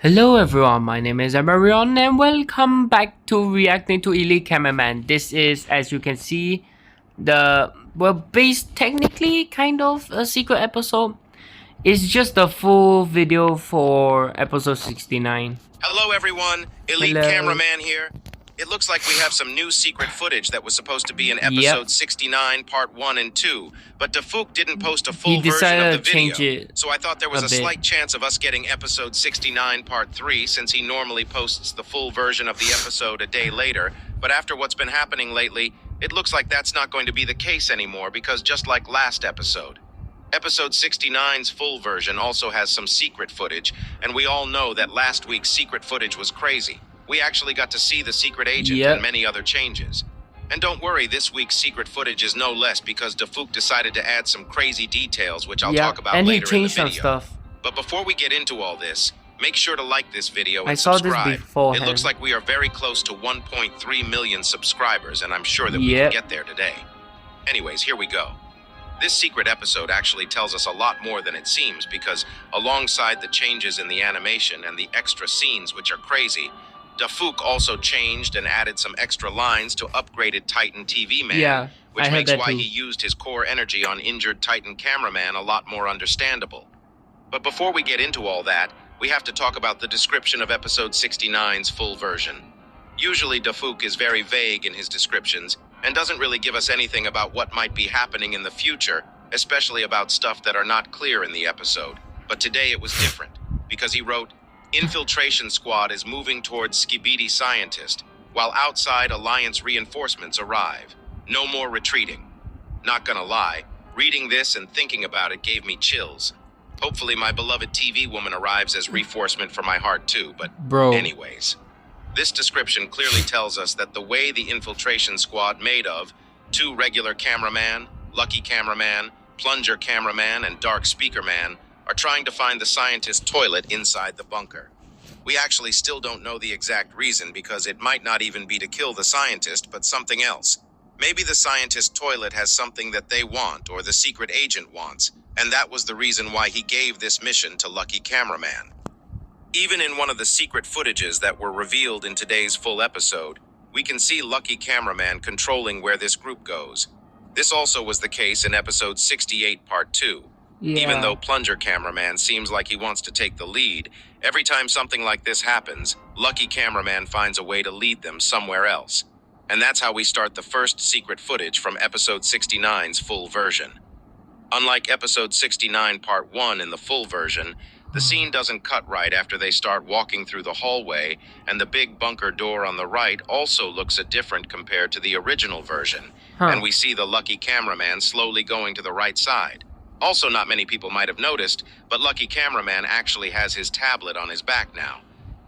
Hello everyone, my name is Amarion and welcome back to Reacting to Elite Cameraman. This is, as you can see, based technically kind of a secret episode. It's just the full video for episode 69. Hello everyone, Elite Hello. Cameraman here. It looks like we have some new secret footage that was supposed to be in episode 69 part 1 and 2, but Dafuk didn't post a full version of the video. So I thought there was a slight chance of us getting episode 69 part 3 since he normally posts the full version of the episode a day later, but after what's been happening lately, it looks like that's not going to be the case anymore because just like last episode, Episode 69's full version also has some secret footage, and we all know that last week's secret footage was crazy. We actually got to see the secret agent and many other changes. And don't worry, this week's secret footage is no less because Dafuk decided to add some crazy details, which I'll talk about later in the video. Stuff. But before we get into all this, make sure to like this video and subscribe. It looks like we are very close to 1.3 million subscribers, and I'm sure that we can get there today. Anyways, here we go. This secret episode actually tells us a lot more than it seems because alongside the changes in the animation and the extra scenes which are crazy, Dafuk also changed and added some extra lines to upgraded Titan TV Man, which makes why he used his core energy on injured Titan cameraman a lot more understandable. But before we get into all that, we have to talk about the description of episode 69's full version. Usually Dafuk is very vague in his descriptions and doesn't really give us anything about what might be happening in the future, especially about stuff that are not clear in the episode. But today it was different, because he wrote, "Infiltration squad is moving towards Skibidi Scientist, while outside Alliance reinforcements arrive. No more retreating." Not gonna lie, reading this and thinking about it gave me chills. Hopefully my beloved TV woman arrives as reinforcement for my heart too, but anyways. This description clearly tells us that the way the infiltration squad made of 2 regular cameraman, lucky cameraman, plunger cameraman, and dark speaker man are trying to find the scientist's toilet inside the bunker. We actually still don't know the exact reason because it might not even be to kill the scientist, but something else. Maybe the scientist's toilet has something that they want or the secret agent wants, and that was the reason why he gave this mission to Lucky Cameraman. Even in one of the secret footages that were revealed in today's full episode, we can see Lucky Cameraman controlling where this group goes. This also was the case in episode 68 part 2. Even though Plunger Cameraman seems like he wants to take the lead, every time something like this happens, Lucky Cameraman finds a way to lead them somewhere else. And that's how we start the first secret footage from episode 69's full version. Unlike episode 69 part 1 in the full version, the scene doesn't cut right after they start walking through the hallway, and the big bunker door on the right also looks different compared to the original version, and we see the Lucky Cameraman slowly going to the right side. Also, not many people might have noticed, but Lucky Cameraman actually has his tablet on his back now.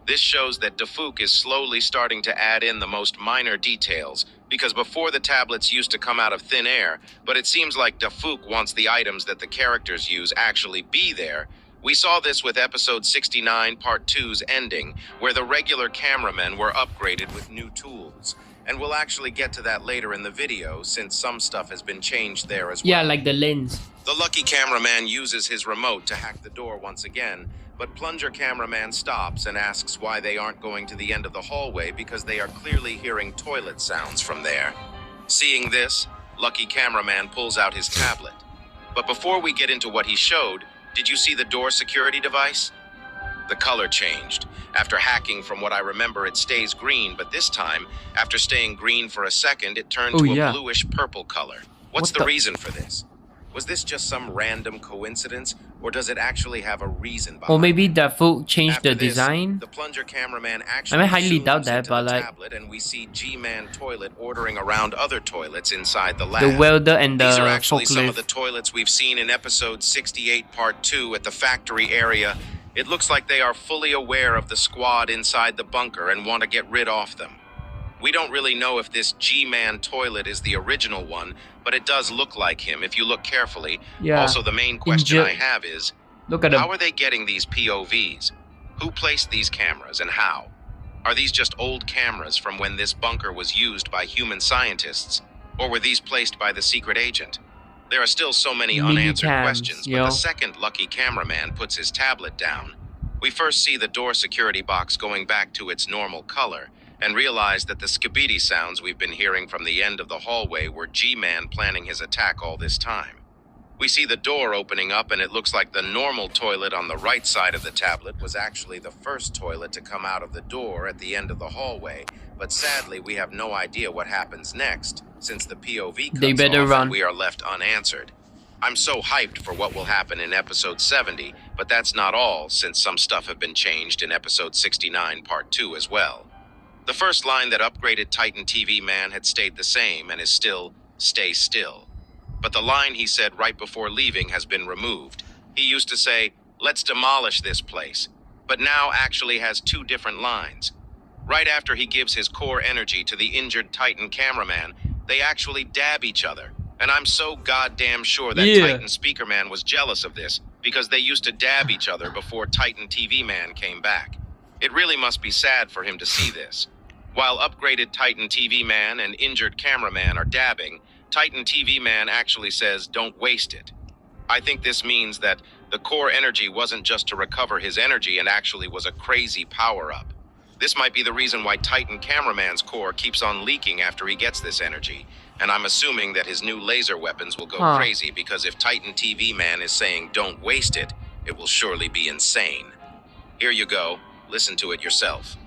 This shows that Dafuk is slowly starting to add in the most minor details, because before the tablets used to come out of thin air, but it seems like Dafuk wants the items that the characters use actually be there. We saw this with episode 69 part 2's ending, where the regular cameramen were upgraded with new tools. And we'll actually get to that later in the video, since some stuff has been changed there as well. Yeah, like the lens. The Lucky Cameraman uses his remote to hack the door once again, but Plunger Cameraman stops and asks why they aren't going to the end of the hallway because they are clearly hearing toilet sounds from there. Seeing this, Lucky Cameraman pulls out his tablet. But before we get into what he showed, did you see the door security device? The color changed. After hacking, from what I remember, it stays green, but this time, after staying green for a second, it turned to a bluish purple color. What's the reason for this? Was this just some random coincidence, or does it actually have a reason behind it? Or maybe Dafuk changed the design. The Plunger Cameraman actually highly doubt that, but like tablet, and we see G-Man toilet ordering around other toilets inside the lab. the welder and the These are actually some of forklift. the toilets we've seen in episode 68 part 2 at the factory area. It looks like they are fully aware of the squad inside the bunker and want to get rid of them. We don't really know if this G-Man toilet is the original one, but it does look like him if you look carefully. Also, the main question I have is, how are they getting these POVs? Who placed these cameras and how? Are these just old cameras from when this bunker was used by human scientists? Or were these placed by the secret agent? There are still so many unanswered questions, but the second Lucky Cameraman puts his tablet down, We first see the door security box going back to its normal color, and realize that the skibidi sounds we've been hearing from the end of the hallway were G-Man planning his attack all this time. We see the door opening up, and it looks like the normal toilet on the right side of the tablet was actually the first toilet to come out of the door at the end of the hallway, but sadly we have no idea what happens next, since the POV cuts off and we are left unanswered. I'm so hyped for what will happen in episode 70, but that's not all, since some stuff have been changed in episode 69 part 2 as well. The first line that upgraded Titan TV Man had stayed the same and is still, "Stay still." But the line he said right before leaving has been removed. He used to say, "Let's demolish this place," but now actually has two different lines. Right after he gives his core energy to the injured Titan cameraman, they actually dab each other. And I'm so goddamn sure that Titan Speaker Man was jealous of this, because they used to dab each other before Titan TV Man came back. It really must be sad for him to see this. While upgraded Titan TV Man and injured cameraman are dabbing, Titan TV Man actually says, "Don't waste it." I think this means that the core energy wasn't just to recover his energy and actually was a crazy power-up. This might be the reason why Titan Cameraman's core keeps on leaking after he gets this energy, and I'm assuming that his new laser weapons will go crazy, because if Titan TV Man is saying "don't waste it," it will surely be insane. Here you go. Listen to it yourself.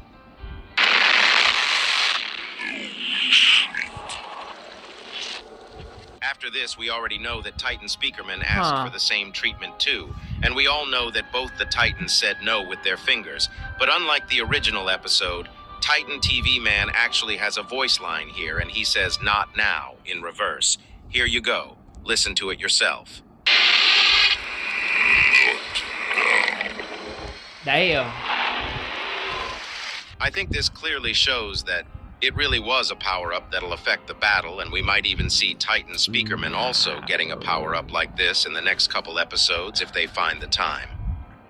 After this, we already know that Titan Speakerman asked for the same treatment too, and we all know that both the Titans said no with their fingers. But unlike the original episode, Titan TV Man actually has a voice line here, and he says "not now" in reverse. Here you go. Listen to it yourself. Damn. I think this clearly shows that it really was a power-up that'll affect the battle, and we might even see Titan Speakerman also getting a power-up like this in the next couple episodes if they find the time.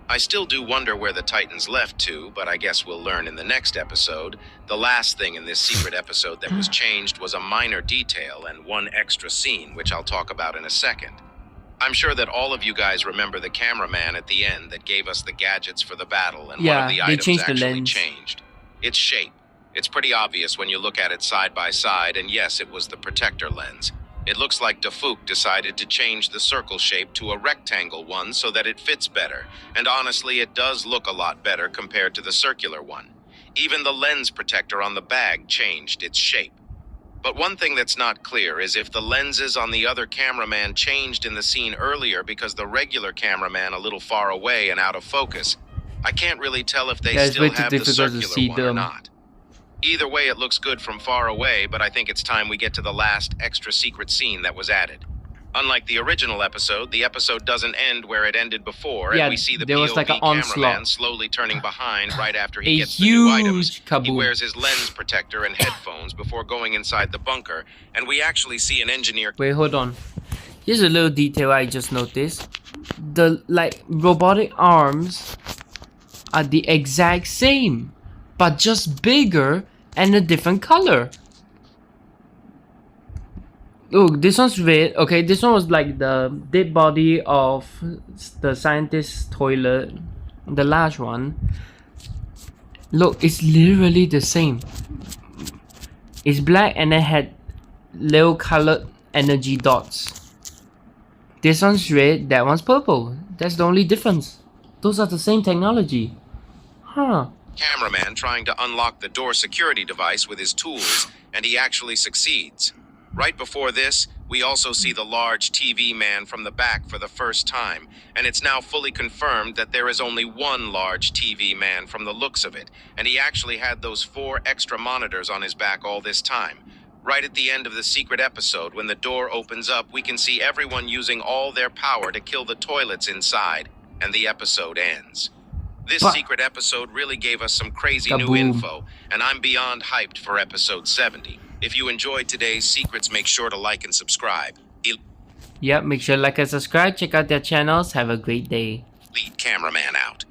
I still do wonder where the Titans left to, but I guess we'll learn in the next episode. The last thing in this secret episode that was changed was a minor detail and one extra scene, which I'll talk about in a second. I'm sure that all of you guys remember the cameraman at the end that gave us the gadgets for the battle, and one of the items actually changed. Its shape. It's pretty obvious when you look at it side by side, and yes, it was the protector lens. It looks like Dafook decided to change the circle shape to a rectangle one so that it fits better, and honestly, it does look a lot better compared to the circular one. Even the lens protector on the bag changed its shape. But one thing that's not clear is if the lenses on the other cameraman changed in the scene earlier because the regular cameraman a little far away and out of focus. I can't really tell if they still have the circular one or not. Either way, it looks good from far away, but I think it's time we get to the last extra secret scene that was added. Unlike the original episode, the episode doesn't end where it ended before, and we see the POV cameraman slowly turning behind right after he gets the new items. He wears his lens protector and headphones before going inside the bunker, and we actually see an engineer... Wait, hold on. Here's a little detail I just noticed. The, robotic arms are the exact same, but just bigger and a different color. Look, this one's red. Okay, this one was like the dead body of the scientist's toilet, the last one. Look, it's literally the same. It's black and it had little colored energy dots. This one's red, that one's purple. That's the only difference. Those are the same technology. Huh. Cameraman trying to unlock the door security device with his tools, and he actually succeeds. Right before this, we also see the large TV man from the back for the first time, and it's now fully confirmed that there is only one large TV man from the looks of it, and he actually had those 4 extra monitors on his back all this time. Right at the end of the secret episode, when the door opens up, we can see everyone using all their power to kill the toilets inside, and the episode ends. This secret episode really gave us some crazy new info, and I'm beyond hyped for episode 70. If you enjoyed today's secrets, make sure to like and subscribe. Yep, make sure to like and subscribe. Check out their channels. Have a great day. Lead cameraman out.